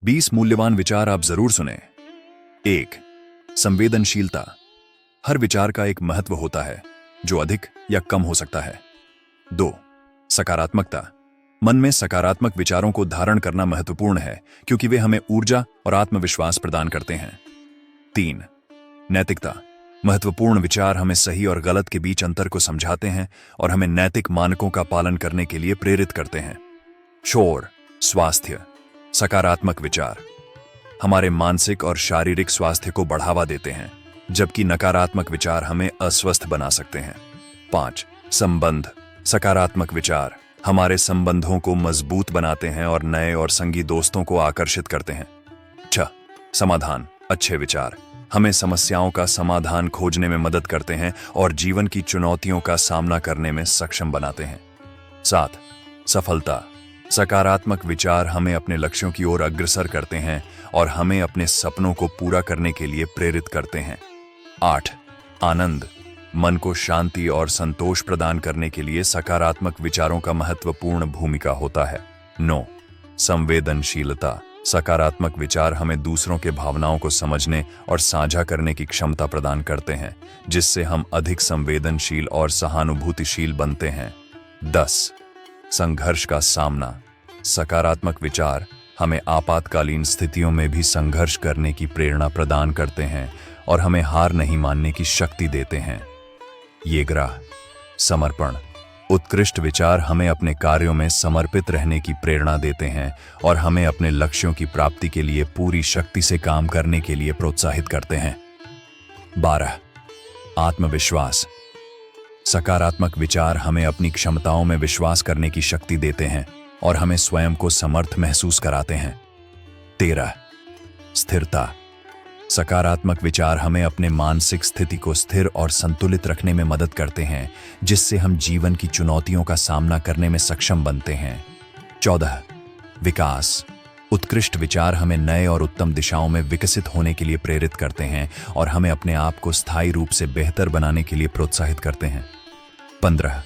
20 मूल्यवान विचार आप जरूर सुने। 1. संवेदनशीलता। हर विचार का एक महत्व होता है जो अधिक या कम हो सकता है। 2. सकारात्मकता। मन में सकारात्मक विचारों को धारण करना महत्वपूर्ण है क्योंकि वे हमें ऊर्जा और आत्मविश्वास प्रदान करते हैं। 3. नैतिकता। महत्वपूर्ण विचार हमें सही और गलत के बीच अंतर को समझाते हैं और हमें नैतिक मानकों का पालन करने के लिए प्रेरित करते हैं। 4. स्वास्थ्य। सकारात्मक विचार हमारे मानसिक और शारीरिक स्वास्थ्य को बढ़ावा देते हैं, जबकि नकारात्मक विचार हमें अस्वस्थ बना सकते हैं। 5. संबंध। सकारात्मक विचार हमारे संबंधों को मजबूत बनाते हैं और नए और संगी दोस्तों को आकर्षित करते हैं। 6. समाधान। अच्छे विचार हमें समस्याओं का समाधान खोजने में मदद करते हैं और जीवन की चुनौतियों का सामना करने में सक्षम बनाते हैं। 7. सफलता। सकारात्मक विचार हमें अपने लक्ष्यों की ओर अग्रसर करते हैं और हमें अपने सपनों को पूरा करने के लिए प्रेरित करते हैं। 8. आनंद। मन को शांति और संतोष प्रदान करने के लिए सकारात्मक विचारों का महत्वपूर्ण भूमिका होता है। 9. संवेदनशीलता। सकारात्मक विचार हमें दूसरों के भावनाओं को समझने और साझा करने की क्षमता प्रदान करते हैं, जिससे हम अधिक संवेदनशील और सहानुभूतिशील बनते हैं। 10. संघर्ष का सामना। सकारात्मक विचार हमें आपातकालीन स्थितियों में भी संघर्ष करने की प्रेरणा प्रदान करते हैं और हमें हार नहीं मानने की शक्ति देते हैं। समर्पण। उत्कृष्ट विचार हमें अपने कार्यों में समर्पित रहने की प्रेरणा देते हैं और हमें अपने लक्ष्यों की प्राप्ति के लिए पूरी शक्ति से काम करने के लिए प्रोत्साहित करते हैं। 12. आत्मविश्वास। सकारात्मक विचार हमें अपनी क्षमताओं में विश्वास करने की शक्ति देते हैं और हमें स्वयं को समर्थ महसूस कराते हैं। 13. स्थिरता। सकारात्मक विचार हमें अपने मानसिक स्थिति को स्थिर और संतुलित रखने में मदद करते हैं, जिससे हम जीवन की चुनौतियों का सामना करने में सक्षम बनते हैं। 14. विकास। उत्कृष्ट विचार हमें नए और उत्तम दिशाओं में विकसित होने के लिए प्रेरित करते हैं और हमें अपने आप को स्थायी रूप से बेहतर बनाने के लिए प्रोत्साहित करते हैं। 15.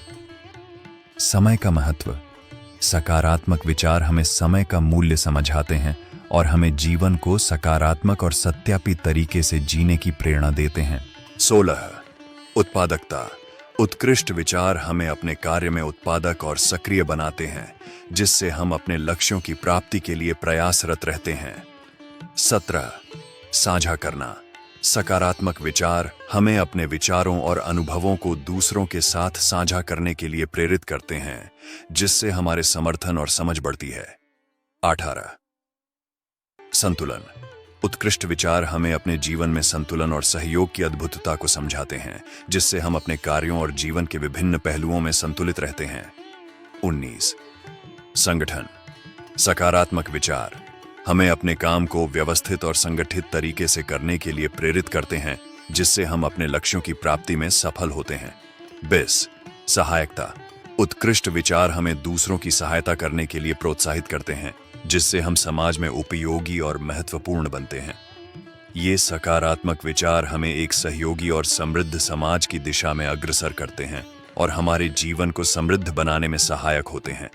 समय का महत्व। सकारात्मक विचार हमें समय का मूल्य समझाते हैं और हमें जीवन को सकारात्मक और सत्यापित तरीके से जीने की प्रेरणा देते हैं। 16. उत्पादकता। उत्कृष्ट विचार हमें अपने कार्य में उत्पादक और सक्रिय बनाते हैं, जिससे हम अपने लक्ष्यों की प्राप्ति के लिए प्रयासरत रहते हैं। 17. साझा करना। सकारात्मक विचार हमें अपने विचारों और अनुभवों को दूसरों के साथ साझा करने के लिए प्रेरित करते हैं, जिससे हमारे समर्थन और समझ बढ़ती है। 18. संतुलन। उत्कृष्ट विचार हमें अपने जीवन में संतुलन और सहयोग की अद्भुतता को समझाते हैं, जिससे हम अपने कार्यों और जीवन के विभिन्न पहलुओं में संतुलित रहते हैं। 19. संगठन। सकारात्मक विचार हमें अपने काम को व्यवस्थित और संगठित तरीके से करने के लिए प्रेरित करते हैं, जिससे हम अपने लक्ष्यों की प्राप्ति में सफल होते हैं। 20. सहायकता। उत्कृष्ट विचार हमें दूसरों की सहायता करने के लिए प्रोत्साहित करते हैं, जिससे हम समाज में उपयोगी और महत्वपूर्ण बनते हैं। ये सकारात्मक विचार हमें एक सहयोगी और समृद्ध समाज की दिशा में अग्रसर करते हैं और हमारे जीवन को समृद्ध बनाने में सहायक होते हैं।